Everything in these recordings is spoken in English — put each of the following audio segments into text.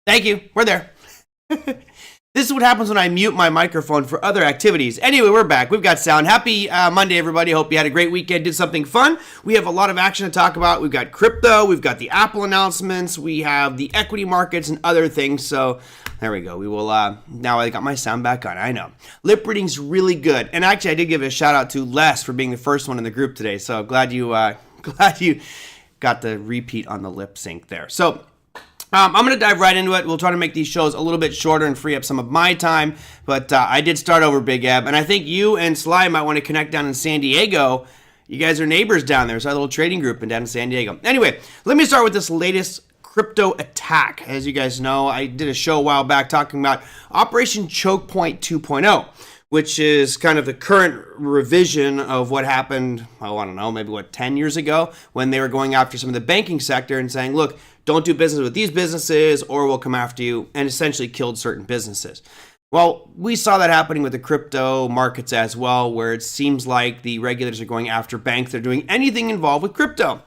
Thank you. We're there. This is what happens when I mute my microphone for other activities. Anyway, we're back. We've got sound. Happy Monday, everybody. Hope you had a great weekend, did something fun. We have a lot of action to talk about. We've got crypto. We've got the Apple announcements. We have the equity markets and other things. So there we go. We will, now I got my sound back on. I know. Lip reading's really good. And actually, I did give a shout out to Les for being the first one in the group today. So glad you got the repeat on the lip sync there. So I'm going to dive right into it. We'll try to make these shows a little bit shorter and free up some of my time. But I did start over, Big Eb. And I think you and Sly might want to connect down in San Diego. You guys are neighbors down there. It's our little trading group down in San Diego. Anyway, let me start with this latest crypto attack. As you guys know, I did a show a while back talking about Operation Choke Point 2.0. Which is kind of the current revision of what happened, oh, I don't know, maybe 10 years ago when they were going after some of the banking sector and saying, look, don't do business with these businesses or we'll come after you, and essentially killed certain businesses. Well, we saw that happening with the crypto markets as well, where it seems like the regulators are going after banks that are doing anything involved with crypto.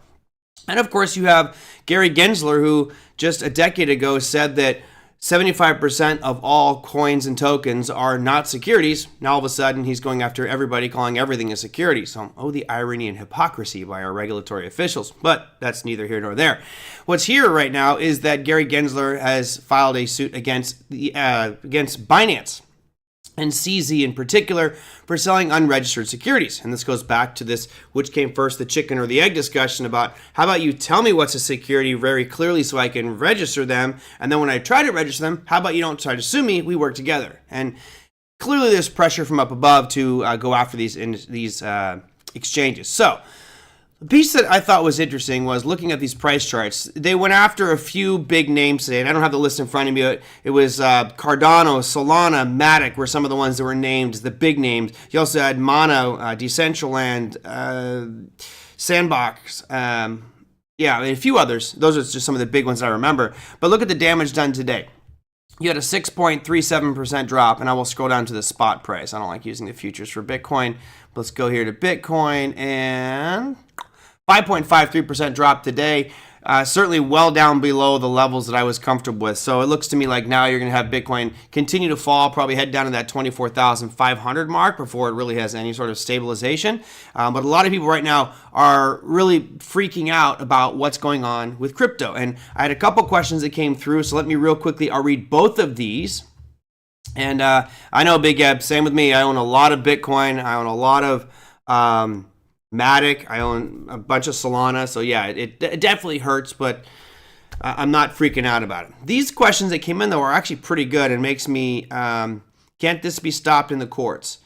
And of course, you have Gary Gensler, who just a decade ago said that 75% of all coins and tokens are not securities. Now all of a sudden he's going after everybody, calling everything a security. So, the irony and hypocrisy by our regulatory officials. But that's neither here nor there. What's here right now is that Gary Gensler has filed a suit against Binance and CZ in particular for selling unregistered securities. And this goes back to this, which came first, the chicken or the egg discussion about how about you tell me what's a security very clearly so I can register them. And then when I try to register them, how about you don't try to sue me? We work together. And clearly there's pressure from up above to go after these exchanges. So the piece that I thought was interesting was looking at these price charts. They went after a few big names today, and I don't have the list in front of me. But it was Cardano, Solana, Matic were some of the ones that were named, the big names. You also had Mono, Decentraland, Sandbox, and a few others. Those are just some of the big ones I remember. But look at the damage done today. You had a 6.37% drop, and I will scroll down to the spot price. I don't like using the futures for Bitcoin. Let's go here to Bitcoin, and 5.53% drop today. Certainly well down below the levels that I was comfortable with. So it looks to me like now you're going to have Bitcoin continue to fall, probably head down to that 24,500 mark before it really has any sort of stabilization. But a lot of people right now are really freaking out about what's going on with crypto. And I had a couple questions that came through, so let me real quickly, I'll read both of these. And I know, Big Eb, same with me. I own a lot of Bitcoin. I own a lot of Matic. I own a bunch of Solana. So yeah, it definitely hurts, but I'm not freaking out about it. These questions that came in, though, are actually pretty good and makes me, can't this be stopped in the courts?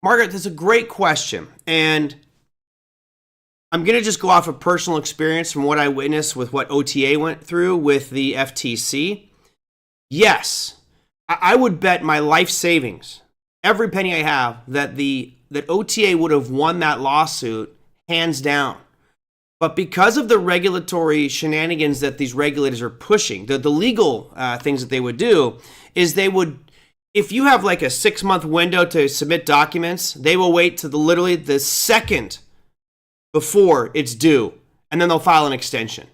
Margaret, that's a great question. And I'm going to just go off of personal experience from what I witnessed with what OTA went through with the FTC. Yes, I would bet my life savings, every penny I have, that OTA would have won that lawsuit hands down. But because of the regulatory shenanigans that these regulators are pushing, the legal things that they would do is they would, if you have like a 6-month window to submit documents, they will wait to literally the second before it's due, and then they'll file an extension.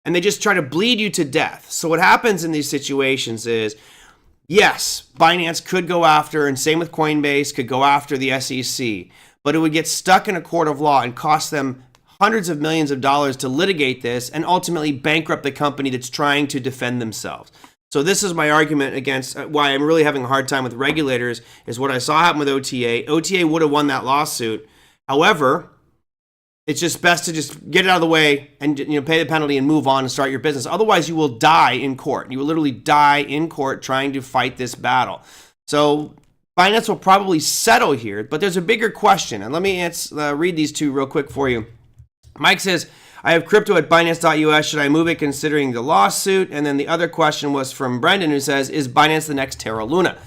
And they just try to bleed you to death. So what happens in these situations is, yes, Binance could go after, and same with Coinbase, could go after the SEC, but it would get stuck in a court of law and cost them hundreds of millions of dollars to litigate this and ultimately bankrupt the company that's trying to defend themselves. So this is my argument against why I'm really having a hard time with regulators, is what I saw happen with OTA. OTA would have won that lawsuit. However, it's just best to just get it out of the way and pay the penalty and move on and start your business. Otherwise, you will die in court. You will literally die in court trying to fight this battle. So Binance will probably settle here, but there's a bigger question. And let me read these two real quick for you. Mike says, I have crypto at Binance.us. Should I move it considering the lawsuit? And then the other question was from Brendan, who says, is Binance the next Terra Luna?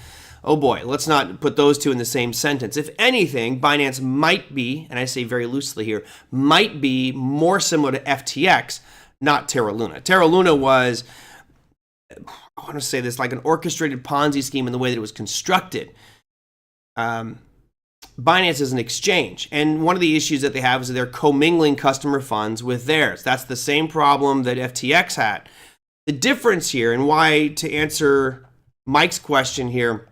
Oh boy, let's not put those two in the same sentence. If anything, Binance might be, and I say very loosely here, might be more similar to FTX, not Terra Luna. Terra Luna was, I want to say this, like an orchestrated Ponzi scheme in the way that it was constructed. Binance is an exchange, and one of the issues that they have is that they're commingling customer funds with theirs. That's the same problem that FTX had. The difference here, and why, to answer Mike's question here,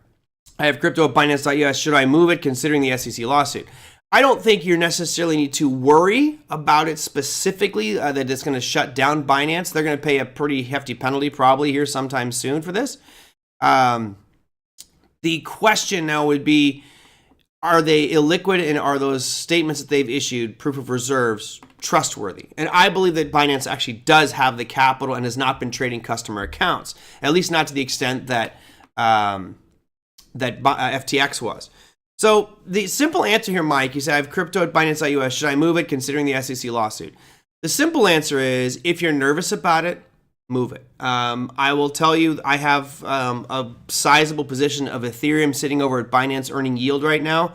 I have crypto at Binance.us. Should I move it considering the SEC lawsuit? I don't think you necessarily need to worry about it specifically, that it's going to shut down Binance. They're going to pay a pretty hefty penalty probably here sometime soon for this. The question now would be, are they illiquid, and are those statements that they've issued, proof of reserves, trustworthy? And I believe that Binance actually does have the capital and has not been trading customer accounts, at least not to the extent that FTX was. So the simple answer here, Mike, you said, I have crypto at Binance.us. Should I move it considering the SEC lawsuit? The simple answer is, if you're nervous about it, move it. I will tell you, I have a sizable position of Ethereum sitting over at Binance earning yield right now.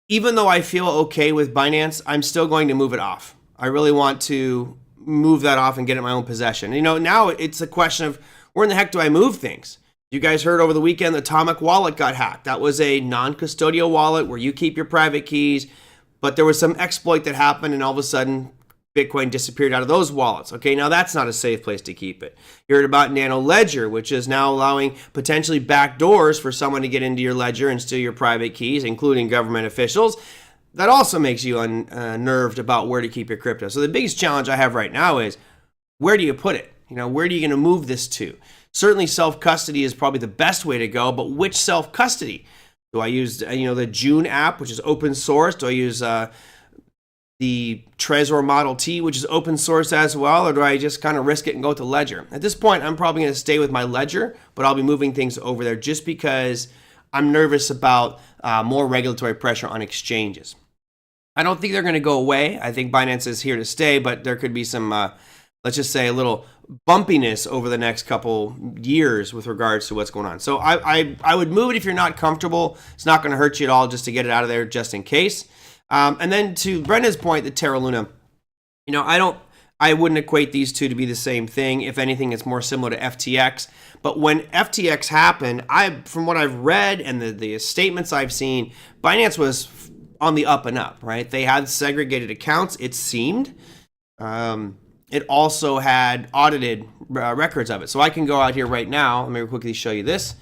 Even though I feel okay with Binance, I'm still going to move it off. I really want to move that off and get it in my own possession. Now it's a question of, where in the heck do I move things? You guys heard over the weekend, the Atomic wallet got hacked. That was a non-custodial wallet where you keep your private keys, but there was some exploit that happened, and all of a sudden, Bitcoin disappeared out of those wallets. Okay, now that's not a safe place to keep it. You heard about Nano Ledger, which is now allowing potentially back doors for someone to get into your ledger and steal your private keys, including government officials. That also makes you unnerved about where to keep your crypto. So the biggest challenge I have right now is, where do you put it? Where are you going to move this to? Certainly self-custody is probably the best way to go, but which self-custody? Do I use the June app, which is open source? Do I use the Trezor Model T, which is open source as well, or do I just kind of risk it and go with the Ledger? At this point, I'm probably going to stay with my Ledger, but I'll be moving things over there just because I'm nervous about more regulatory pressure on exchanges. I don't think they're going to go away. I think Binance is here to stay, but there could be some, let's just say, a little bumpiness over the next couple years with regards to what's going on. So I would move it if you're not comfortable. It's not going to hurt you at all just to get it out of there just in case. And then to Brenda's point, the Terra Luna, I wouldn't equate these two to be the same thing. If anything, it's more similar to FTX. But when FTX happened, from what I've read and the statements I've seen, Binance was on the up and up, right? They had segregated accounts, it seemed. It also had audited records of it. So I can go out here right now. Let me quickly show you this.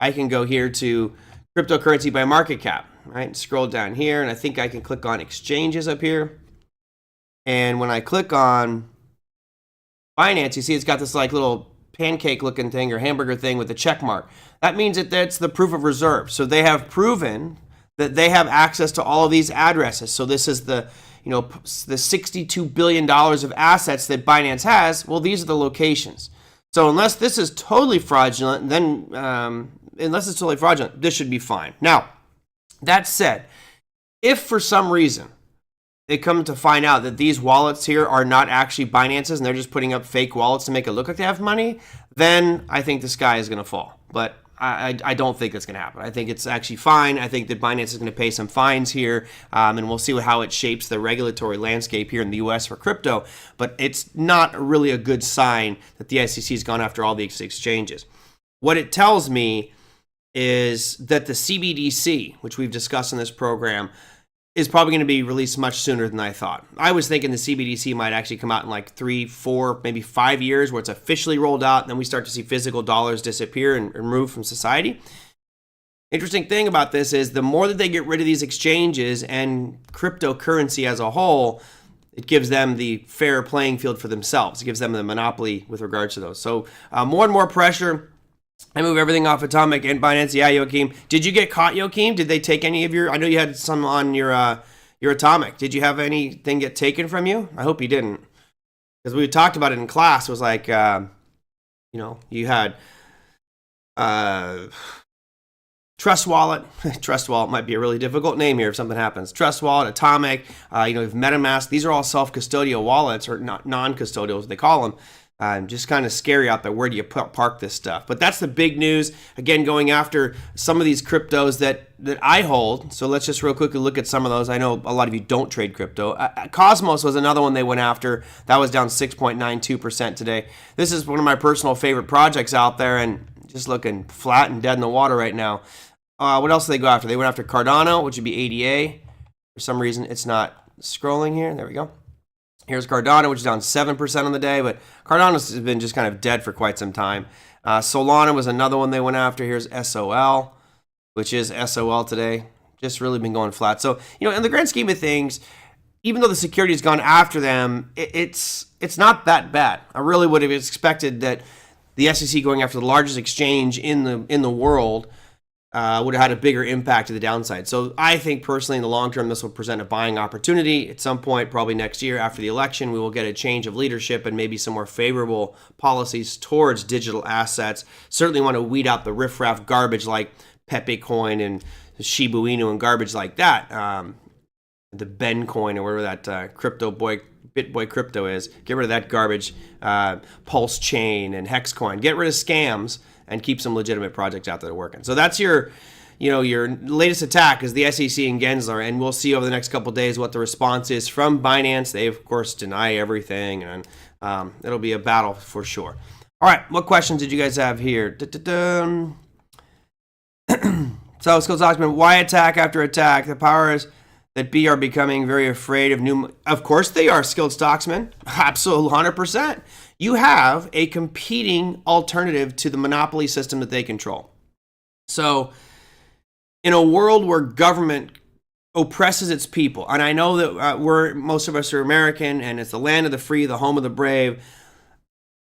I can go here to cryptocurrency by market cap, right? Scroll down here, and I think I can click on exchanges up here. And when I click on Binance, you see it's got this like little pancake looking thing or hamburger thing with a check mark. That means that that's the proof of reserve. So they have proven that they have access to all of these addresses. So this is the $62 billion of assets that Binance has. Well, these are the locations. So unless this is totally fraudulent, then this should be fine. Now, that said, if for some reason they come to find out that these wallets here are not actually Binance's and they're just putting up fake wallets to make it look like they have money, then I think the sky is going to fall. But I don't think that's going to happen. I think it's actually fine. I think that Binance is going to pay some fines here, and we'll see how it shapes the regulatory landscape here in the U.S. for crypto. But it's not really a good sign that the SEC has gone after all these exchanges. What it tells me is that the CBDC, which we've discussed in this program, is probably going to be released much sooner than I thought. I was thinking the CBDC might actually come out in like 3, 4, maybe 5 years where it's officially rolled out, and then we start to see physical dollars disappear and remove from society. Interesting thing about this is the more that they get rid of these exchanges and cryptocurrency as a whole, it gives them the fair playing field for themselves. It gives them the monopoly with regards to those. So more and more pressure. I move everything off Atomic and Binance. Yeah, Joachim. Did you get caught, Joachim? Did they take any of your... I know you had some on your Your Atomic, did you have anything get taken from you? I hope you didn't. Because we talked about it in class. It was like, you had Trust Wallet. Trust Wallet might be a really difficult name here if something happens. Trust Wallet, Atomic, you have MetaMask. These are all self-custodial wallets, or not non-custodial as they call them. Just kind of scary out there. Where do you park this stuff? But that's the big news. Again, going after some of these cryptos that I hold. So let's just real quickly look at some of those. I know a lot of you don't trade crypto. Cosmos was another one they went after. That was down 6.92% today. This is one of my personal favorite projects out there, and just looking flat and dead in the water right now. What else did they go after? They went after Cardano, which would be ADA. For some reason, it's not scrolling here. There we go. Here's Cardano, which is down 7% on the day, but Cardano has been just kind of dead for quite some time. Solana was another one they went after. Here's SOL, which is SOL today. Just really been going flat. So, in the grand scheme of things, even though the security has gone after them, it's not that bad. I really would have expected that the SEC going after the largest exchange in the world would have had a bigger impact to the downside. So I think personally in the long term, this will present a buying opportunity. At some point, probably next year after the election, we will get a change of leadership and maybe some more favorable policies towards digital assets. Certainly want to weed out the riffraff garbage like Pepe Coin and Shiba Inu and garbage like that. The Ben Coin or whatever that BitBoy Crypto is. Get rid of that garbage. Pulse Chain and Hex Coin. Get rid of scams and keep some legitimate projects out there working. So that's your latest attack is the SEC and Gensler, and we'll see over the next couple of days what the response is from Binance. They, of course, deny everything, and it'll be a battle for sure. All right, what questions did you guys have here? So, Skills Document, why attack after attack? The powers that be are becoming very afraid of new... Of course they are, Skilled Stocksman. Absolutely, 100%. You have a competing alternative to the monopoly system that they control. So, in a world where government oppresses its people, and I know that most of us are American, and it's the land of the free, the home of the brave.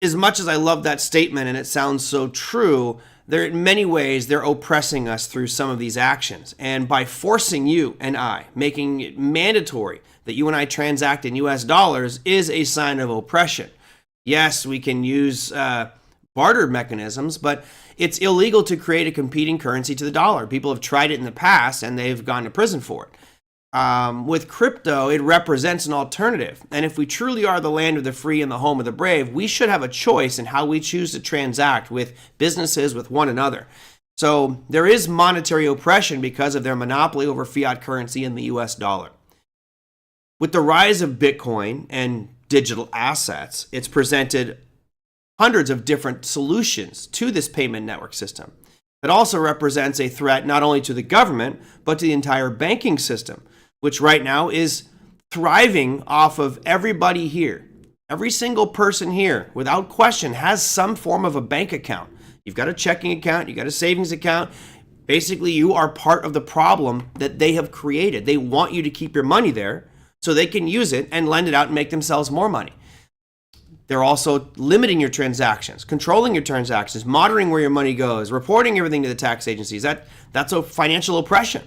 As much as I love that statement, and it sounds so true, in many ways, they're oppressing us through some of these actions. And by forcing you and I, making it mandatory that you and I transact in US dollars is a sign of oppression. Yes, we can use barter mechanisms, but it's illegal to create a competing currency to the dollar. People have tried it in the past, and they've gone to prison for it. With crypto, it represents an alternative. And if we truly are the land of the free and the home of the brave, we should have a choice in how we choose to transact with businesses, with one another. So there is monetary oppression because of their monopoly over fiat currency in the US dollar. With the rise of Bitcoin and digital assets, it's presented hundreds of different solutions to this payment network system. It also represents a threat not only to the government, but to the entire banking system, which right now is thriving off of everybody here. Every single person here, without question, has some form of a bank account. You've got a checking account, you've got a savings account. Basically, you are part of the problem that they have created. They want you to keep your money there so they can use it and lend it out and make themselves more money. They're also limiting your transactions, controlling your transactions, monitoring where your money goes, reporting everything to the tax agencies. That's a financial oppression.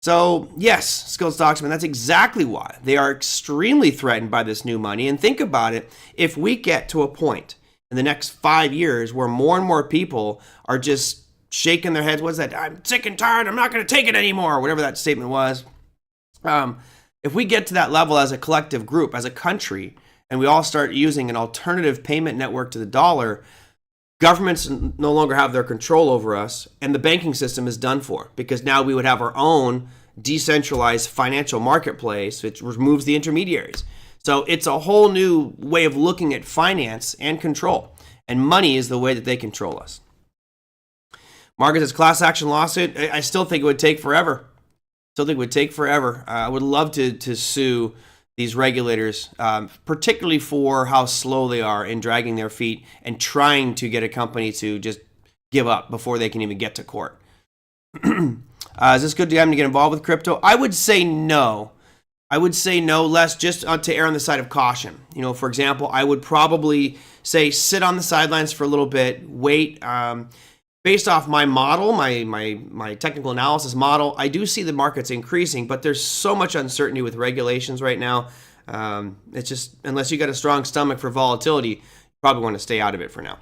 So yes, Skilled Stocksman, that's exactly why they are extremely threatened by this new money. And think about it, if we get to a point in the next 5 years where more and more people are just shaking their heads, what's that? I'm sick and tired, I'm not going to take it anymore, whatever that statement was. If we get to that level as a collective group, as a country, and we all start using an alternative payment network to the dollar, governments no longer have their control over us, and the banking system is done for, because now we would have our own decentralized financial marketplace, which removes the intermediaries. So it's a whole new way of looking at finance and control, and money is the way that they control us. Margaret says, class action lawsuit, I still think it would take forever. I would love to sue these regulators, particularly for how slow they are in dragging their feet and trying to get a company to just give up before they can even get to court. Is this good to get involved with crypto? I would say no. Less just to err on the side of caution. For example, I would probably say sit on the sidelines for a little bit, wait. based off my model, my technical analysis model, I do see the markets increasing, but there's so much uncertainty with regulations right now. It's just, unless you got a strong stomach for volatility, you probably want to stay out of it for now.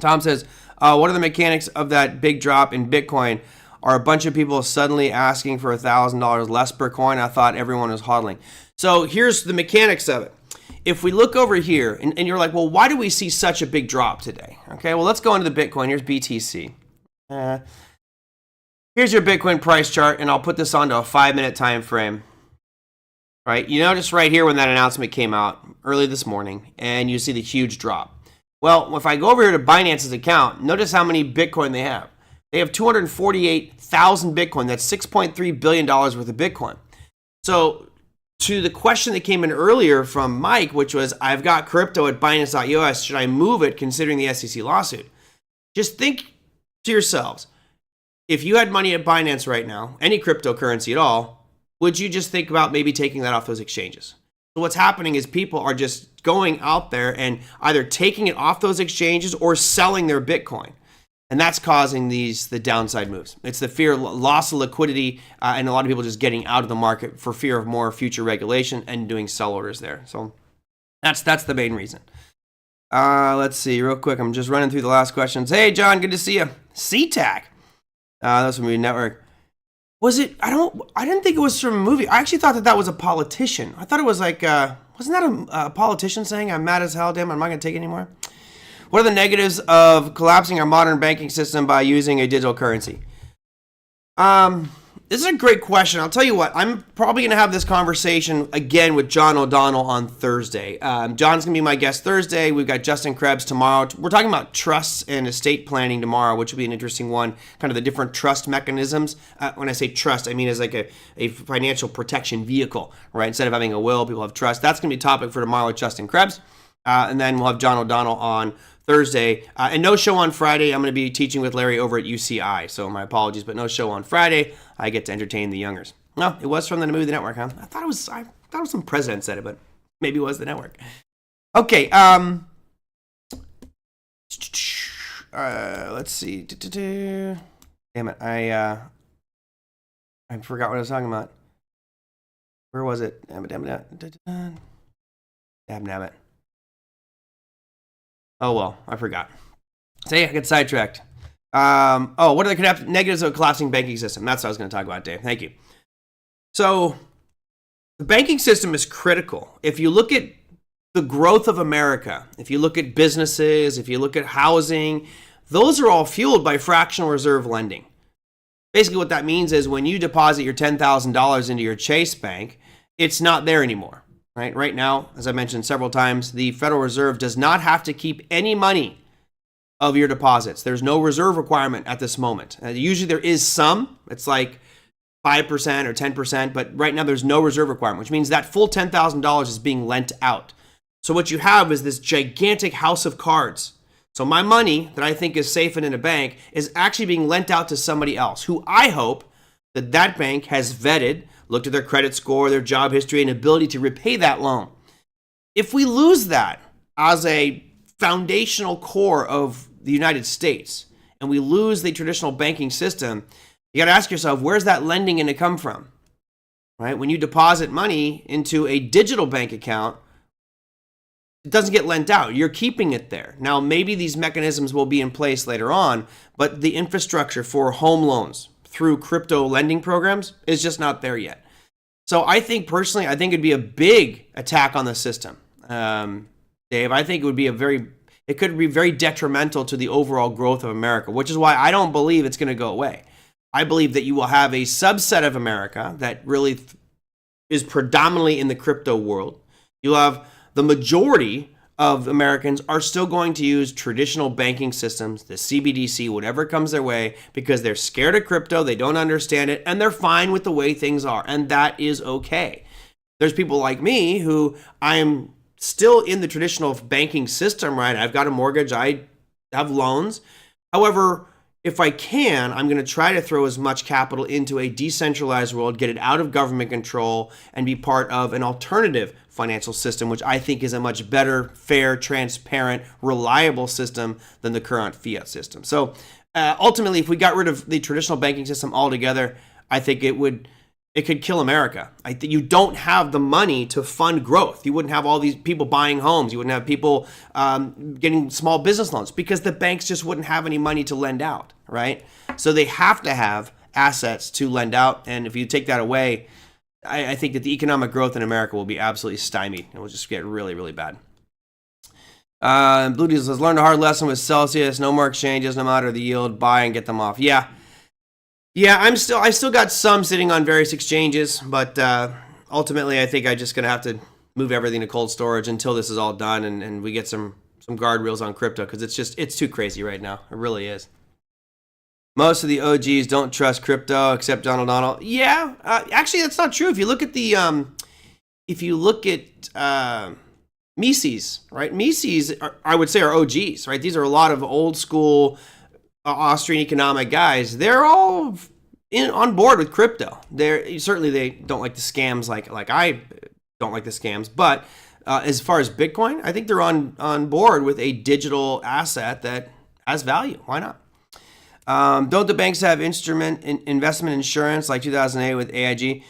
Tom says, what are the mechanics of that big drop in Bitcoin? Are a bunch of people suddenly asking for $1,000 less per coin? I thought everyone was hodling. So here's the mechanics of it. If we look over here, and you're like, well, why do we see such a big drop today? Okay, well, let's go into the Bitcoin. Here's BTC. Here's your Bitcoin price chart, and I'll put this onto a 5-minute time frame. Right, you notice right here when that announcement came out early this morning, and you see the huge drop. Well, if I go over here to Binance's account, notice how many Bitcoin they have. They have 248,000 Bitcoin. That's $6.3 billion worth of Bitcoin. So to the question that came in earlier from Mike, which was, I've got crypto at Binance.us, should I move it considering the SEC lawsuit? Just think to yourselves, if you had money at Binance right now, any cryptocurrency at all, would you just think about maybe taking that off those exchanges? So what's happening is people are just going out there and either taking it off those exchanges or selling their Bitcoin. And that's causing the downside moves. It's the fear of loss of liquidity and a lot of people just getting out of the market for fear of more future regulation and doing sell orders there. So that's the main reason. Let's see real quick. I'm just running through the last questions. Hey, John, good to see you. CTAC. That's from the network. Was it? I didn't think it was from a movie. I actually thought that was a politician. I thought it was like, wasn't that a politician saying, I'm mad as hell, damn, I'm not going to take it anymore? What are the negatives of collapsing our modern banking system by using a digital currency? This is a great question. I'll tell you what, I'm probably going to have this conversation again with John O'Donnell on Thursday. John's going to be my guest Thursday. We've got Justin Krebs tomorrow. We're talking about trusts and estate planning tomorrow, which will be an interesting one, kind of the different trust mechanisms. When I say trust, I mean as like a financial protection vehicle, right? Instead of having a will, people have trust. That's going to be a topic for tomorrow with Justin Krebs. And then we'll have John O'Donnell on Thursday. And no show on Friday. I'm going to be teaching with Larry over at UCI. So my apologies, but no show on Friday. I get to entertain the youngers. No, it was from the movie The Network, huh? I thought it was some president said it, but maybe it was The Network. Okay. Let's see. Damn it. I forgot what I was talking about. Where was it? Damn it. Oh, well, I forgot. See, I get sidetracked. What are the negatives of a collapsing banking system? That's what I was going to talk about, Dave. Thank you. So, the banking system is critical. If you look at the growth of America, if you look at businesses, if you look at housing, those are all fueled by fractional reserve lending. Basically, what that means is when you deposit your $10,000 into your Chase Bank, it's not there anymore. Right now, as I mentioned several times, the Federal Reserve does not have to keep any money of your deposits. There's no reserve requirement at this moment. Usually there is some. It's like 5% or 10%, but right now there's no reserve requirement, which means that full $10,000 is being lent out. So what you have is this gigantic house of cards. So my money that I think is safe in a bank is actually being lent out to somebody else who I hope that bank has vetted, looked at their credit score, their job history, and ability to repay that loan. If we lose that as a foundational core of the United States, and we lose the traditional banking system, you got to ask yourself, where's that lending going to come from? Right? When you deposit money into a digital bank account, it doesn't get lent out. You're keeping it there. Now, maybe these mechanisms will be in place later on, but the infrastructure for home loans through crypto lending programs is just not there yet. So I think personally, it'd be a big attack on the system. Dave, I think it could be very detrimental to the overall growth of America, which is why I don't believe it's going to go away. I believe that you will have a subset of America that really is predominantly in the crypto world. You'll have the majority of Americans are still going to use traditional banking systems, the CBDC, whatever comes their way, because they're scared of crypto, they don't understand it, and they're fine with the way things are, and that is okay. There's people like me who I'm still in the traditional banking system, right? I've got a mortgage, I have loans. However, if I can, I'm going to try to throw as much capital into a decentralized world, get it out of government control, and be part of an alternative financial system, which I think is a much better, fair, transparent, reliable system than the current fiat system. So ultimately, if we got rid of the traditional banking system altogether, I think it could kill America. I think you don't have the money to fund growth. You wouldn't have all these people buying homes. You wouldn't have people getting small business loans because the banks just wouldn't have any money to lend out, right? So they have to have assets to lend out. And if you take that away, I think that the economic growth in America will be absolutely stymied. It will just get really, really bad. Blue Diesel says, learned a hard lesson with Celsius. No more exchanges, no matter the yield. Buy and get them off. Yeah, I still got some sitting on various exchanges, but ultimately I think I'm just gonna have to move everything to cold storage until this is all done and we get some guardrails on crypto, because it's too crazy right now. It really is. Most of the OGs don't trust crypto except Donald. Yeah, actually that's not true. If you look at Mises, right? Mises, I would say, are OGs, right? These are a lot of old school Austrian economic guys. They're all on board with crypto. Certainly they don't like the scams like I don't like the scams. But as far as Bitcoin, I think they're on board with a digital asset that has value. Why not? Don't the banks have investment insurance like 2008 with AIG?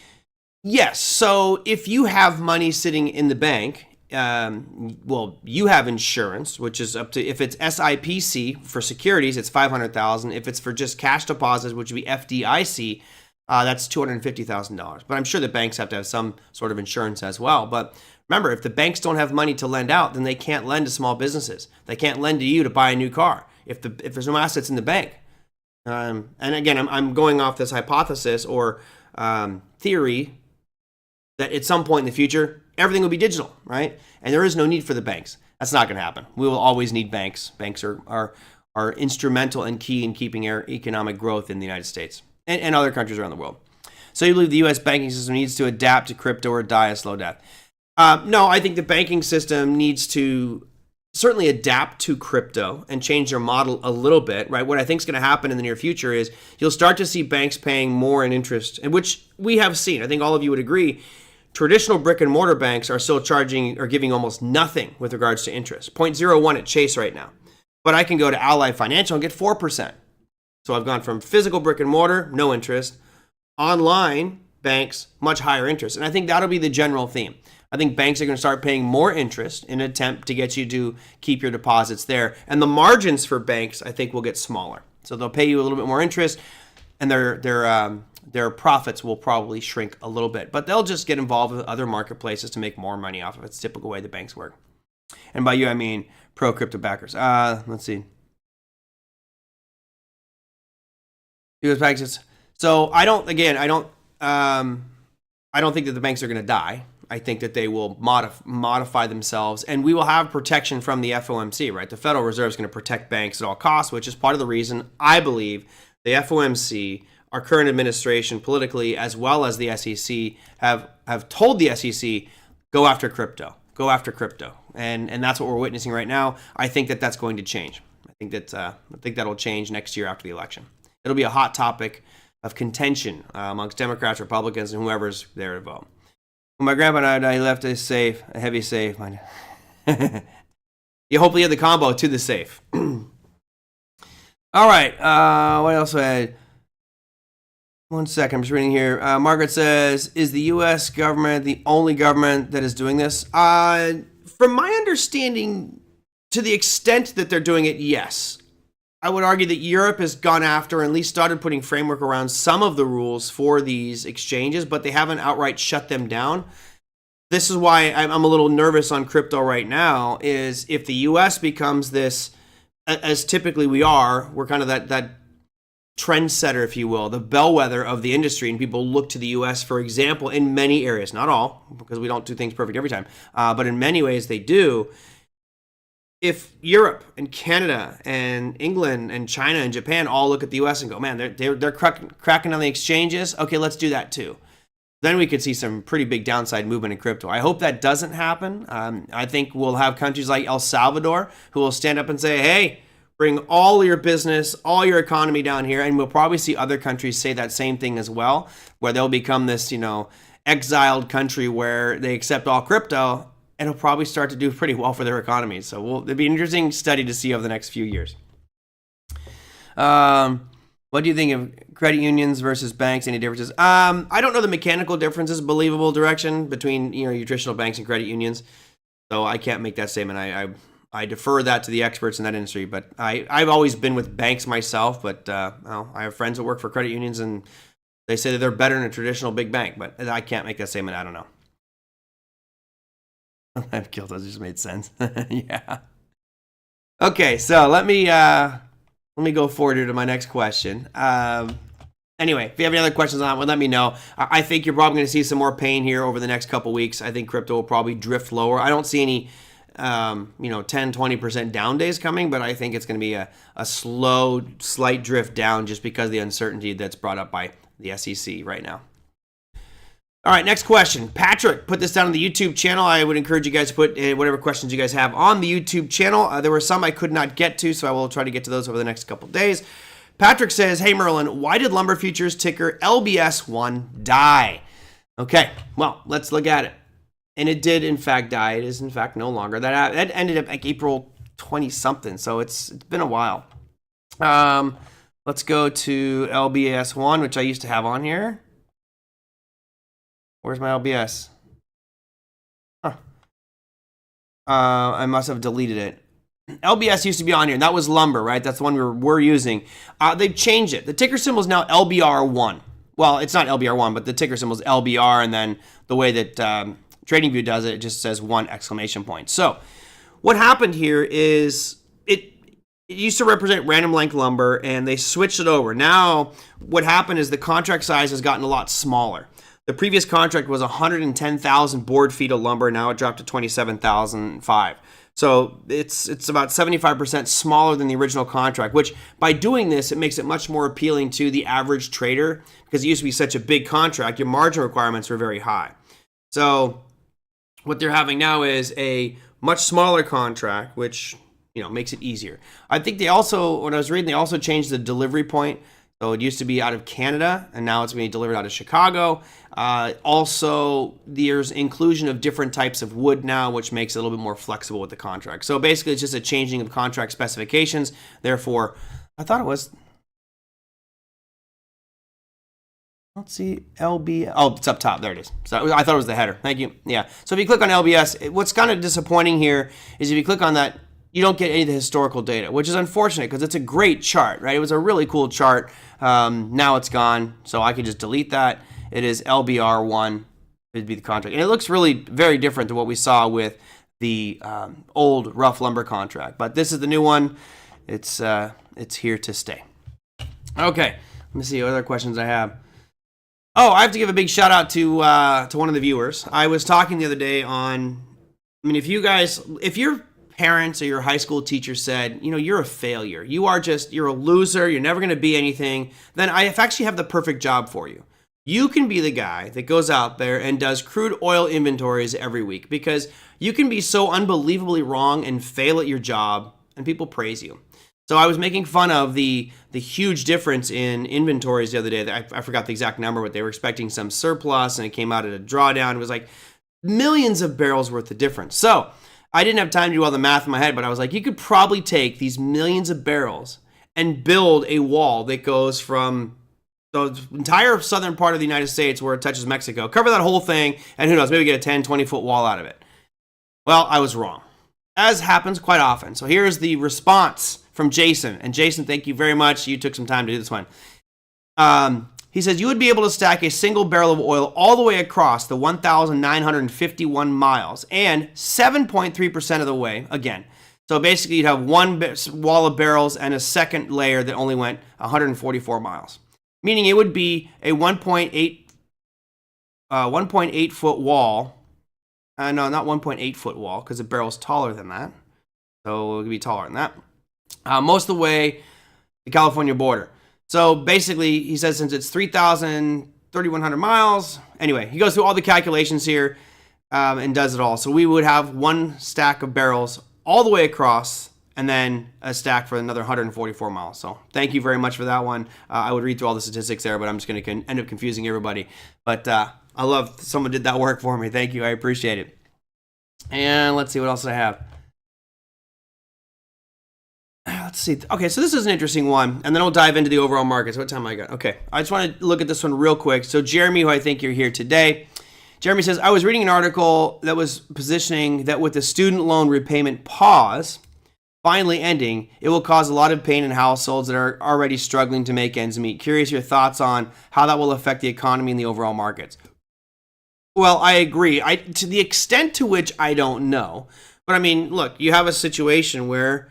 Yes. So if you have money sitting in the bank, you have insurance, which is up to, if it's SIPC for securities, it's $500,000. If it's for just cash deposits, which would be FDIC, that's $250,000. But I'm sure the banks have to have some sort of insurance as well. But remember, if the banks don't have money to lend out, then they can't lend to small businesses. They can't lend to you to buy a new car if there's no assets in the bank. And again, I'm going off this hypothesis or theory that at some point in the future, everything will be digital, right? And there is no need for the banks. That's not going to happen. We will always need banks. Banks are instrumental and key in keeping our economic growth in the United States and other countries around the world. So you believe the U.S. banking system needs to adapt to crypto or die a slow death? No, I think the banking system needs to certainly adapt to crypto and change their model a little bit, right? What I think is going to happen in the near future is you'll start to see banks paying more in interest, and which we have seen. I think all of you would agree. Traditional brick and mortar banks are still charging or giving almost nothing with regards to interest. 0.01 at Chase right now. But I can go to Ally Financial and get 4%. So I've gone from physical brick and mortar, no interest, online banks, much higher interest. And I think that'll be the general theme. I think banks are going to start paying more interest in an attempt to get you to keep your deposits there. And the margins for banks, I think, will get smaller. So they'll pay you a little bit more interest, and their profits will probably shrink a little bit. But they'll just get involved with other marketplaces to make more money off of it. It's the typical way the banks work. And by you, I mean pro-crypto backers. Let's see. U.S. banks. So I don't think that the banks are going to die. I think that they will modify themselves, and we will have protection from the FOMC, right? The Federal Reserve is going to protect banks at all costs, which is part of the reason I believe the FOMC, our current administration politically, as well as the SEC, have told the SEC, go after crypto. And that's what we're witnessing right now. I think that that's going to change. I think that'll change next year after the election. It'll be a hot topic of contention amongst Democrats, Republicans, and whoever's there to vote. When my grandpa died, I left a heavy safe. You hopefully had the combo to the safe. All right. What else I had? 1 second. I'm just reading here. Margaret says, is the U.S. government the only government that is doing this? From my understanding, to the extent that they're doing it, yes. I would argue that Europe has gone after, and at least started putting framework around some of the rules for these exchanges, but they haven't outright shut them down. This is why I'm a little nervous on crypto right now, is if the U.S. becomes this, as typically we're kind of that trendsetter, if you will, the bellwether of the industry, and people look to the U.S., for example, in many areas, not all, because we don't do things perfect every time, but in many ways they do. If Europe and Canada and England and China and Japan all look at the U.S. and go, man, they're cracking on the exchanges, okay, let's do that too. Then we could see some pretty big downside movement in crypto. I hope that doesn't happen. I think we'll have countries like El Salvador who will stand up and say, hey, bring all your business, all your economy down here. And we'll probably see other countries say that same thing as well, where they'll become this, exiled country where they accept all crypto, and it'll probably start to do pretty well for their economies. So it'll be an interesting study to see over the next few years. What do you think of credit unions versus banks? Any differences? I don't know the mechanical differences, believable direction between your traditional banks and credit unions. So I can't make that statement. I defer that to the experts in that industry. But I've always been with banks myself. But I have friends that work for credit unions, and they say that they're better than a traditional big bank. But I can't make that statement. I don't know. That kill just made sense. Yeah. Okay, so let me go forward here to my next question. Anyway, if you have any other questions on that one, let me know. I think you're probably going to see some more pain here over the next couple weeks. I think crypto will probably drift lower. I don't see any 10-20% down days coming, but I think it's going to be a slow, slight drift down just because of the uncertainty that's brought up by the SEC right now. All right, next question. Patrick put this down on the YouTube channel. I would encourage you guys to put whatever questions you guys have on the YouTube channel. There were some I could not get to, so I will try to get to those over the next couple days. Patrick says, hey, Merlin, why did lumber futures ticker LBS1 die? Okay, well, let's look at it. And it did, in fact, die. It is, in fact, no longer. That ended up like April 20-something, so it's been a while. Let's go to LBS1, which I used to have on here. Where's my LBS? Huh. I must have deleted it. LBS used to be on here, and that was lumber, right? That's the one we're using. They've changed it. The ticker symbol is now LBR1. Well, it's not LBR1, but the ticker symbol is LBR, and then the way that TradingView does it, it just says 1 exclamation point. So what happened here is it used to represent random length lumber, and they switched it over. Now what happened is the contract size has gotten a lot smaller. The previous contract was 110,000 board feet of lumber. Now it dropped to 27,005. So it's about 75% smaller than the original contract, which by doing this, it makes it much more appealing to the average trader because it used to be such a big contract. Your margin requirements were very high. So what they're having now is a much smaller contract, which makes it easier. I think they also, when I was reading, they also changed the delivery point. So it used to be out of Canada, and now it's being delivered out of Chicago. Also, there's inclusion of different types of wood now, which makes it a little bit more flexible with the contract. So basically, it's just a changing of contract specifications. Therefore, I thought it was, let's see, LB. Oh, it's up top. There it is. So I thought it was the header. Thank you. Yeah. So if you click on LBS, what's kind of disappointing here is if you click on that, you don't get any of the historical data, which is unfortunate because it's a great chart, right? It was a really cool chart. Now it's gone, so I can just delete that. It is LBR1, it'd be the contract. And it looks really very different to what we saw with the old rough lumber contract. But this is the new one. It's here to stay. Okay, let me see what other questions I have. Oh, I have to give a big shout out to one of the viewers. I was talking the other day on, if your parents or your high school teacher said, you're a failure, you're a loser, you're never going to be anything, then I actually have the perfect job for you. You can be the guy that goes out there and does crude oil inventories every week because you can be so unbelievably wrong and fail at your job and people praise you. So I was making fun of the huge difference in inventories the other day. I forgot the exact number, but they were expecting some surplus and it came out at a drawdown. It was like millions of barrels worth of difference. So I didn't have time to do all the math in my head, but I was like, you could probably take these millions of barrels and build a wall that goes from the entire southern part of the United States where it touches Mexico, cover that whole thing, and who knows, maybe get a 10, 20-foot wall out of it. Well, I was wrong, as happens quite often. So here's the response from Jason. And Jason, thank you very much. You took some time to do this one. He says, you would be able to stack a single barrel of oil all the way across the 1,951 miles and 7.3% of the way again. So basically, you'd have one wall of barrels and a second layer that only went 144 miles. Meaning it would be a 1.8 foot wall. No, not 1.8 foot wall because the barrel's taller than that. So it would be taller than that. Most of the way to the California border. So basically, he says since it's 3,100 miles, anyway, he goes through all the calculations here and does it all. So we would have one stack of barrels all the way across and then a stack for another 144 miles. So thank you very much for that one. I would read through all the statistics there, but I'm just going to end up confusing everybody. But I love someone did that work for me. Thank you. I appreciate it. And let's see what else I have. let's see. Okay, so this is an interesting one, and then I'll dive into the overall markets. What time I got? Okay, I just want to look at this one real quick. So Jeremy, who I think you're here today, Jeremy says, I was reading an article that was positioning that with the student loan repayment pause finally ending, it will cause a lot of pain in households that are already struggling to make ends meet. Curious your thoughts on how that will affect the economy and the overall markets. Well, I agree. To the extent to which I don't know. But I mean, look, you have a situation where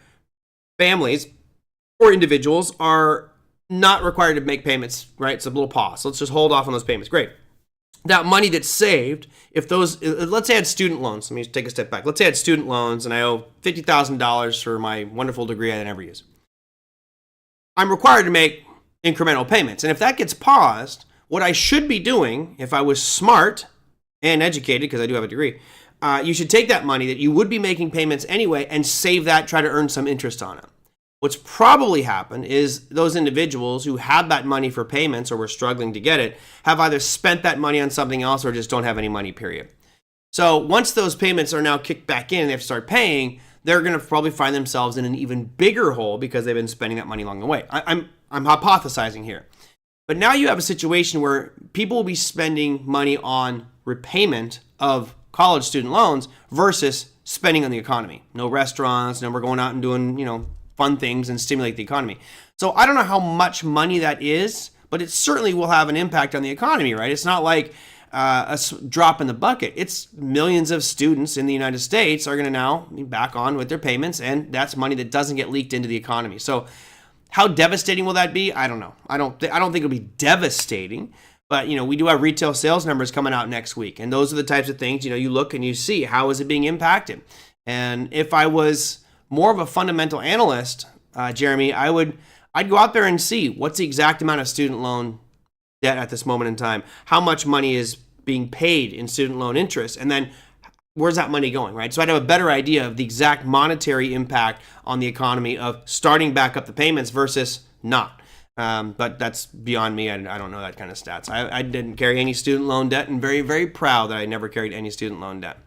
families or individuals are not required to make payments, right? It's a little pause. So let's just hold off on those payments. Great. That money that's saved, if those, let's say I had student loans. Let me take a step back. Let's say I had student loans and I owe $50,000 for my wonderful degree I never use. I'm required to make incremental payments. And if that gets paused, what I should be doing, if I was smart and educated, because I do have a degree, you should take that money that you would be making payments anyway and save that, try to earn some interest on it. What's probably happened is those individuals who had that money for payments or were struggling to get it have either spent that money on something else or just don't have any money, period. So once those payments are now kicked back in and they have to start paying, they're going to probably find themselves in an even bigger hole because they've been spending that money along the way. I'm hypothesizing here. But now you have a situation where people will be spending money on repayment of college student loans versus spending on the economy. No restaurants, no, we're going out and doing, fun things and stimulate the economy. So I don't know how much money that is, but it certainly will have an impact on the economy, right? It's not like a drop in the bucket. It's millions of students in the United States are going to now be back on with their payments, and that's money that doesn't get leaked into the economy. So how devastating will that be? I don't know. I don't think it'll be devastating, but we do have retail sales numbers coming out next week, and those are the types of things you look and you see how is it being impacted. And if I was more of a fundamental analyst, Jeremy, I'd go out there and see what's the exact amount of student loan debt at this moment in time, how much money is being paid in student loan interest, and then where's that money going, right? So I'd have a better idea of the exact monetary impact on the economy of starting back up the payments versus not. But that's beyond me. I don't know that kind of stats. I didn't carry any student loan debt, and very, very proud that I never carried any student loan debt.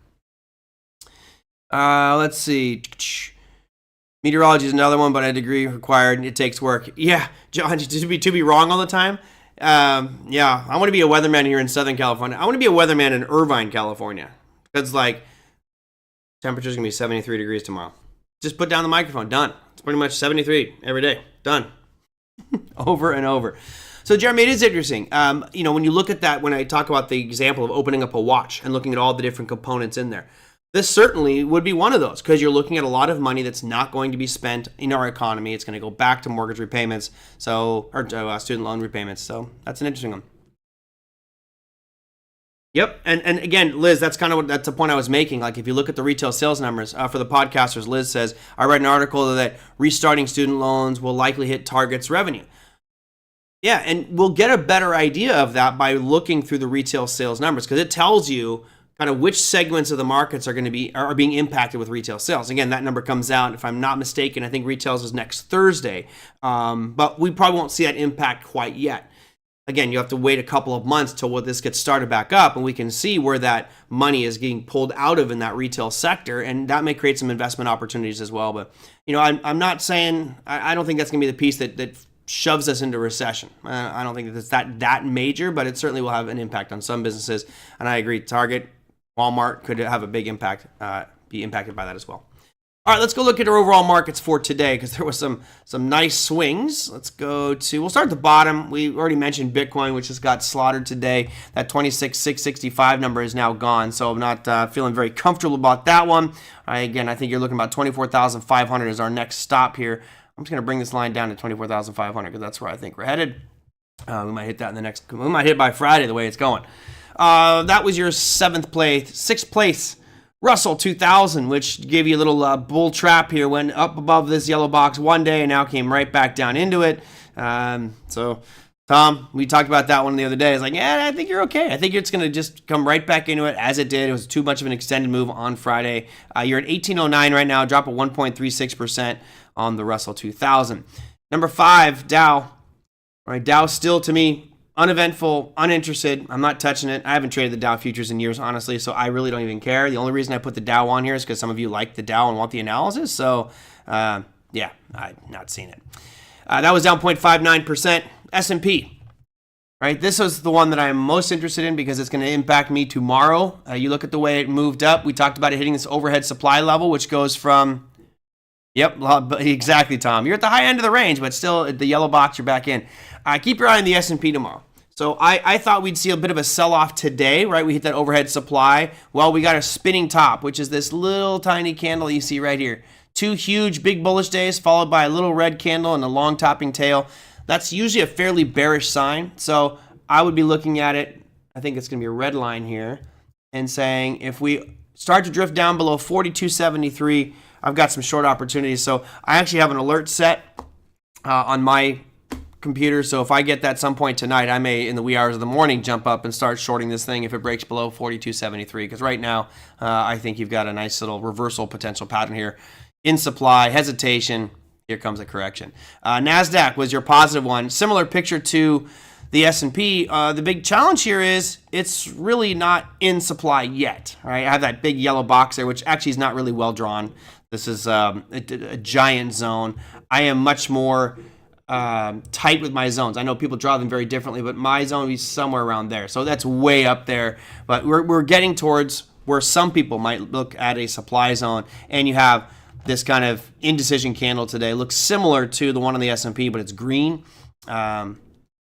Let's see. Meteorology is another one, but a degree required. It takes work. Yeah, John, to be wrong all the time. Yeah, I want to be a weatherman here in Southern California. I want to be a weatherman in Irvine, California. It's like temperature's gonna be 73 degrees tomorrow. Just put down the microphone. Done. It's pretty much 73 every day. Done. Over and over. So Jeremy, it is interesting. When you look at that, when I talk about the example of opening up a watch and looking at all the different components in there. This certainly would be one of those because you're looking at a lot of money that's not going to be spent in our economy. It's going to go back to mortgage repayments, or student loan repayments. So that's an interesting one. Yep, and again, Liz, that's the point I was making. Like if you look at the retail sales numbers for the podcasters, Liz says, I read an article that restarting student loans will likely hit target's revenue. Yeah, and we'll get a better idea of that by looking through the retail sales numbers because it tells you kind of which segments of the markets are being impacted with retail sales. Again, that number comes out, if I'm not mistaken, I think retails is next Thursday, but we probably won't see that impact quite yet. Again, you have to wait a couple of months till this gets started back up, and we can see where that money is getting pulled out of in that retail sector, and that may create some investment opportunities as well. But I'm not saying I don't think that's going to be the piece that shoves us into recession. I don't think that's that major, but it certainly will have an impact on some businesses. And I agree, Target, Walmart could have a big impact, be impacted by that as well. All right, let's go look at our overall markets for today because there was some nice swings. We'll start at the bottom. We already mentioned Bitcoin, which just got slaughtered today. That 26,665 number is now gone, so I'm not feeling very comfortable about that one. Again, I think you're looking about 24,500 as our next stop here. I'm just going to bring this line down to 24,500 because that's where I think we're headed. We might hit that we might hit by Friday the way it's going. That was your sixth place Russell 2000, which gave you a little bull trap here. Went up above this yellow box one day and now came right back down into it. So, Tom, we talked about that one the other day. It's like, yeah, I think you're okay. I think it's going to just come right back into it as it did. It was too much of an extended move on Friday. You're at 1809 right now, drop of 1.36% on the Russell 2000. Number 5, Dow. All right, Dow still to me uneventful, uninterested. I'm not touching it. I haven't traded the Dow futures in years, honestly, so I really don't even care. The only reason I put the Dow on here is because some of you like the Dow and want the analysis. So Yeah, I've not seen it. That was down 0.59%. S&P. Right, this was the one that I'm most interested in because it's going to impact me tomorrow. You look at the way it moved up. We talked about it hitting this overhead supply level, which goes from, yep, exactly, Tom. You're at the high end of the range, but still, the yellow box, you're back in. Keep your eye on the S&P tomorrow. So I thought we'd see a bit of a sell-off today, right? We hit that overhead supply. Well, we got a spinning top, which is this little tiny candle you see right here. 2 huge, big bullish days, followed by a little red candle and a long topping tail. That's usually a fairly bearish sign. So I would be looking at it, I think it's going to be a red line here, and saying if we start to drift down below 42.73, I've got some short opportunities. So I actually have an alert set on my computer. So if I get that some point tonight, I may, in the wee hours of the morning, jump up and start shorting this thing if it breaks below 42.73. Because right now, I think you've got a nice little reversal potential pattern here. In supply, hesitation. Here comes a correction. NASDAQ was your positive one. Similar picture to the S&P. The big challenge here is it's really not in supply yet. Right? I have that big yellow box there, which actually is not really well drawn. This is a giant zone. I am much more tight with my zones. I know people draw them very differently, but my zone is somewhere around there. So that's way up there. But we're getting towards where some people might look at a supply zone, and you have this kind of indecision candle today. Looks similar to the one on the S&P, but it's green. Yeah,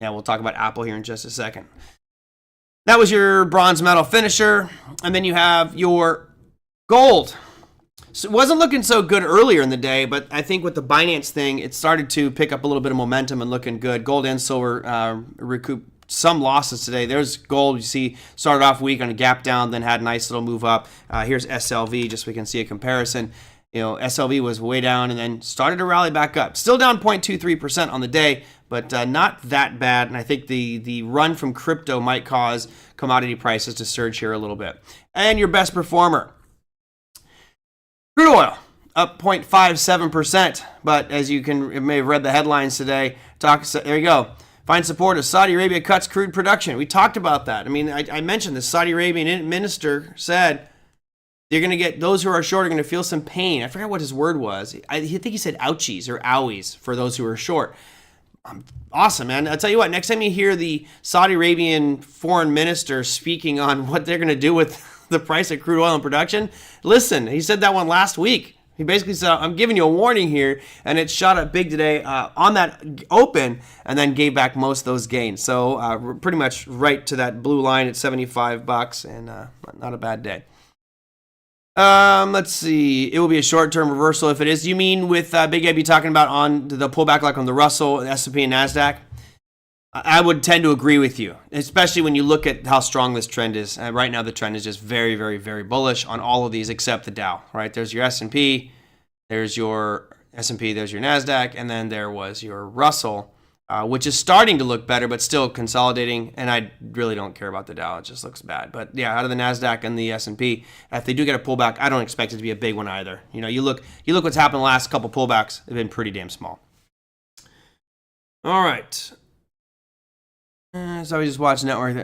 we'll talk about Apple here in just a second. That was your bronze metal finisher. And then you have your gold. So it wasn't looking so good earlier in the day, but I think with the Binance thing, it started to pick up a little bit of momentum and looking good. Gold and silver recouped some losses today. There's gold. You see, started off weak on a gap down, then had a nice little move up. Here's SLV, just so we can see a comparison. You know, SLV was way down and then started to rally back up. Still down 0.23% on the day, but not that bad. And I think the run from crypto might cause commodity prices to surge here a little bit. And your best performer, crude oil, up 0.57%. But as you may have read the headlines today, there you go. Find support as Saudi Arabia cuts crude production. We talked about that. I mean, I mentioned the Saudi Arabian minister said, you're going to get, those who are short are going to feel some pain. I forgot what his word was. I think he said ouchies or owies for those who are short. Awesome, man. I'll tell you what, next time you hear the Saudi Arabian foreign minister speaking on what they're going to do with the price of crude oil and production, listen, he said that one last week. He basically said, I'm giving you a warning here, and it shot up big today on that open and then gave back most of those gains. So pretty much right to that blue line at $75 and not a bad day. Let's see. It will be a short-term reversal if it is. You mean with Big Ed talking about on the pullback like on the Russell, S&P, and NASDAQ? I would tend to agree with you, especially when you look at how strong this trend is. Right now, the trend is just very, very, very bullish on all of these except the Dow, right? There's your S&P, there's your S&P, there's your NASDAQ, and then there was your Russell, which is starting to look better, but still consolidating. And I really don't care about the Dow. It just looks bad. But yeah, out of the NASDAQ and the S&P, if they do get a pullback, I don't expect it to be a big one either. You know, you look what's happened the last couple pullbacks. They've been pretty damn small. All right. So we just watch network.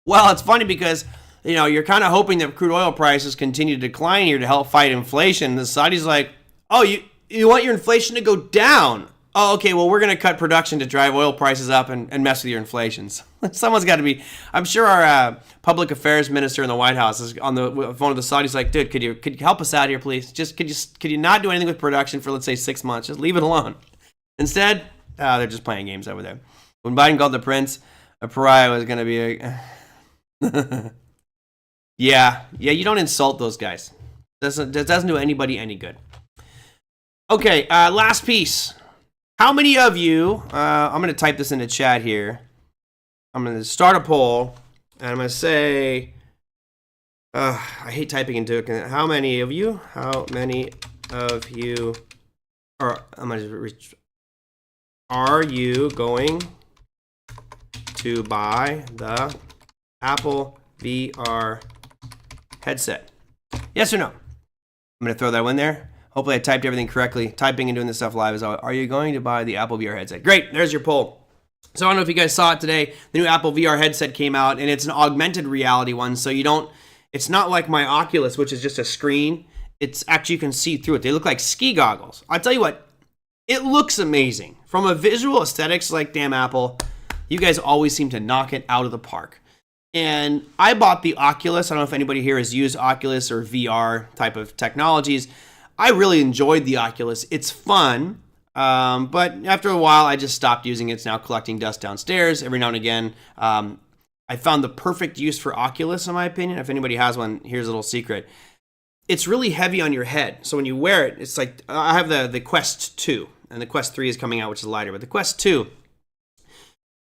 Well, it's funny because, you know, you're kind of hoping that crude oil prices continue to decline here to help fight inflation. The Saudis like, oh, you want your inflation to go down? Oh, okay, well, we're going to cut production to drive oil prices up and mess with your inflations. Someone's got to be, I'm sure our public affairs minister in the White House is on the phone with the Saudis like, dude, could you help us out here, please? Just could you not do anything with production for, let's say, 6 months? Just leave it alone. Instead, they're just playing games over there. When Biden called the prince a pariah, was going to be a... yeah, you don't insult those guys. That doesn't do anybody any good. Okay, last piece. How many of you, I'm going to type this into chat here. I'm going to start a poll, and I'm going to say, I hate typing into it. How many of you are you going to buy the Apple VR headset? Yes or no? I'm going to throw that one there. Hopefully I typed everything correctly. Typing and doing this stuff live is all. Are you going to buy the Apple VR headset? Great, there's your poll. So I don't know if you guys saw it today. The new Apple VR headset came out, and it's an augmented reality one. So it's not like my Oculus, which is just a screen. It's actually, you can see through it. They look like ski goggles. I'll tell you what, it looks amazing. From a visual aesthetics, like, damn Apple, you guys always seem to knock it out of the park. And I bought the Oculus. I don't know if anybody here has used Oculus or VR type of technologies. I really enjoyed the Oculus. It's fun, but after a while, I just stopped using it. It's now collecting dust downstairs every now and again. I found the perfect use for Oculus, in my opinion. If anybody has one, here's a little secret. It's really heavy on your head. So when you wear it, it's like, I have the Quest 2, and the Quest 3 is coming out, which is lighter. But the Quest 2,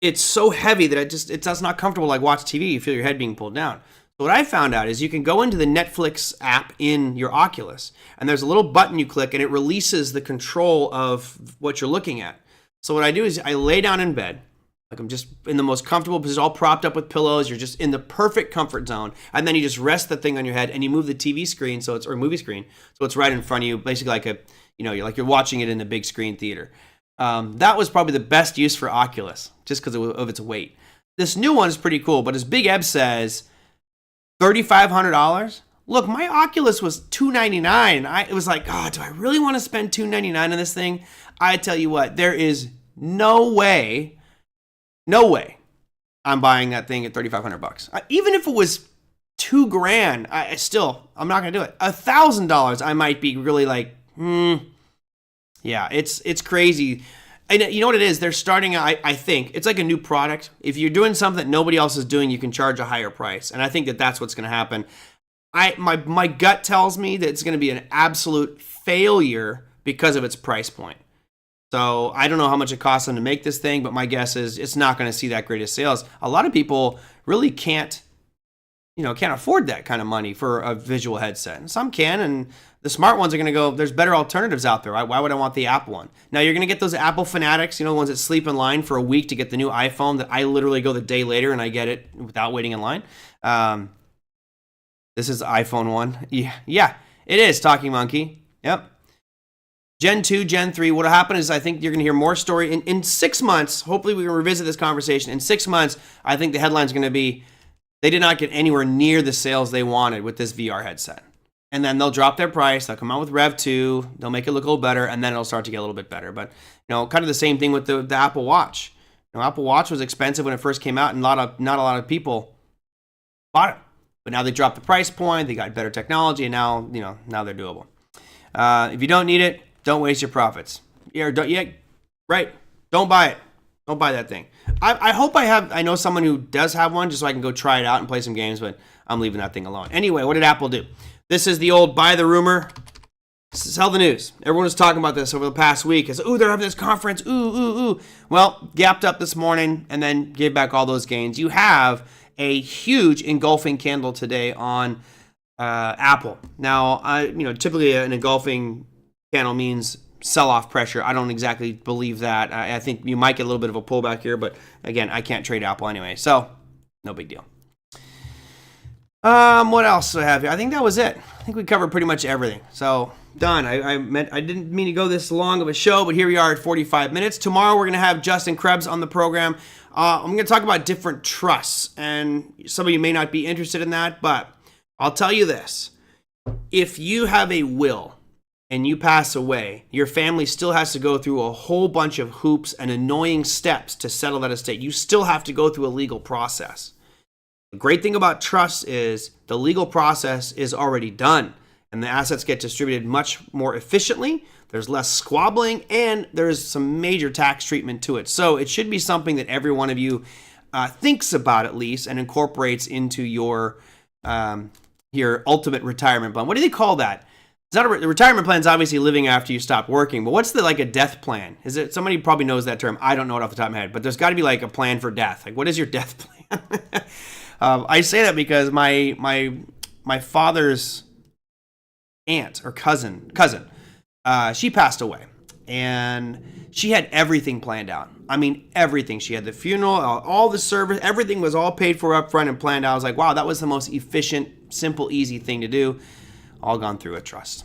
it's so heavy that it's not comfortable like watch TV. You feel your head being pulled down. So what I found out is you can go into the Netflix app in your Oculus, and there's a little button you click, and it releases the control of what you're looking at. So what I do is I lay down in bed, like I'm just in the most comfortable position, all propped up with pillows. You're just in the perfect comfort zone, and then you just rest the thing on your head, and you move the TV screen, or movie screen, so it's right in front of you, basically like you're watching it in the big screen theater. That was probably the best use for Oculus, just because of its weight. This new one is pretty cool, but as Big Eb says, $3,500. Look, my Oculus was $299. It was like, oh, do I really want to spend $299 on this thing? I tell you what, there is no way I'm buying that thing at $3,500. Even if it was $2,000, I'm not gonna do it. $1,000, I might be really like, yeah, it's crazy. And you know what it is? They're starting, I think, it's like a new product. If you're doing something that nobody else is doing, you can charge a higher price. And I think that's what's going to happen. My gut tells me that it's going to be an absolute failure because of its price point. So I don't know how much it costs them to make this thing, but my guess is it's not going to see that great of sales. A lot of people really can't afford that kind of money for a visual headset. And some can, and the smart ones are going to go, there's better alternatives out there. Why would I want the Apple one? Now, you're going to get those Apple fanatics, the ones that sleep in line for a week to get the new iPhone that I literally go the day later and I get it without waiting in line. This is iPhone 1. Yeah, it is, Talking Monkey. Yep. Gen 2, Gen 3, what'll happen is I think you're going to hear more story. In 6 months, hopefully we can revisit this conversation. In 6 months, I think the headline's going to be, they did not get anywhere near the sales they wanted with this VR headset. And then they'll drop their price. They'll come out with Rev 2. They'll make it look a little better, and then it'll start to get a little bit better. But, kind of the same thing with the Apple Watch. Apple Watch was expensive when it first came out, and not a lot of people bought it. But now they dropped the price point. They got better technology, and now they're doable. If you don't need it, don't waste your profits. Don't buy it. Don't buy that thing. I hope I know someone who does have one, just so I can go try it out and play some games, but I'm leaving that thing alone. Anyway, what did Apple do? This is the old buy the rumor, sell the news. Everyone was talking about this over the past week. It's, they're having this conference. Well, gapped up this morning and then gave back all those gains. You have a huge engulfing candle today on Apple. Now, typically an engulfing candle means sell-off pressure. I don't exactly believe that. I think you might get a little bit of a pullback here, but again, I can't trade Apple anyway, so no big deal. What else do I have here? I think that was it. I think we covered pretty much everything. So, done. I didn't mean to go this long of a show, but here we are at 45 minutes. Tomorrow we're going to have Justin Krebs on the program. I'm going to talk about different trusts, and some of you may not be interested in that, but I'll tell you this. If you have a will and you pass away, your family still has to go through a whole bunch of hoops and annoying steps to settle that estate. You still have to go through a legal process. The great thing about trusts is the legal process is already done, and the assets get distributed much more efficiently. There's less squabbling, and there's some major tax treatment to it. So it should be something that every one of you thinks about at least and incorporates into your ultimate retirement plan. What do they call that? It's not the retirement plan is obviously living after you stop working, but what's a death plan? Is it, somebody probably knows that term. I don't know it off the top of my head, but there's got to be like a plan for death. Like, what is your death plan? I say that because my father's aunt or cousin, she passed away, and she had everything planned out. I mean, everything. She had the funeral, all the service, everything was all paid for up front and planned out. I was like, wow, that was the most efficient, simple, easy thing to do. All gone through a trust.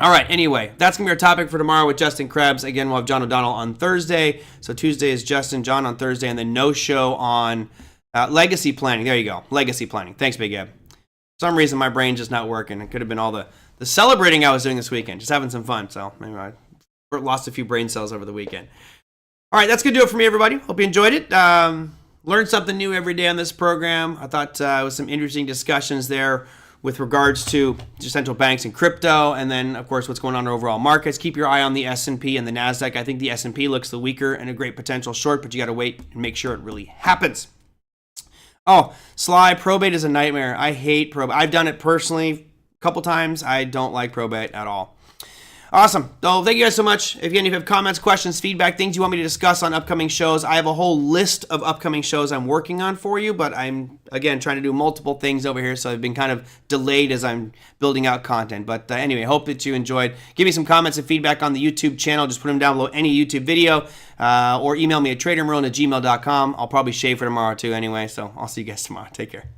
All right, anyway, that's going to be our topic for tomorrow with Justin Krebs. Again, we'll have John O'Donnell on Thursday. So Tuesday is Justin, John on Thursday, and then no show on legacy planning. There you go, legacy planning. Thanks, Big Eb. some reason my brain's just not working. It could have been all the celebrating I was doing this weekend, just having some fun. So maybe I lost a few brain cells over the weekend. All right, that's going to do it for me, everybody. Hope you enjoyed it. Learned something new every day on this program. I thought it was some interesting discussions there with regards to central banks and crypto, and then, of course, what's going on in overall markets. Keep your eye on the S&P and the NASDAQ. I think the S&P looks the weaker and a great potential short, but you got to wait and make sure it really happens. Oh, Sly, probate is a nightmare. I hate probate. I've done it personally a couple times. I don't like probate at all. Awesome. So thank you guys so much. If you have comments, questions, feedback, things you want me to discuss on upcoming shows, I have a whole list of upcoming shows I'm working on for you, but I'm, again, trying to do multiple things over here, so I've been kind of delayed as I'm building out content. But anyway, hope that you enjoyed. Give me some comments and feedback on the YouTube channel. Just put them down below any YouTube video, or email me at tradermerlin@gmail.com. I'll probably shave for tomorrow too anyway, so I'll see you guys tomorrow. Take care.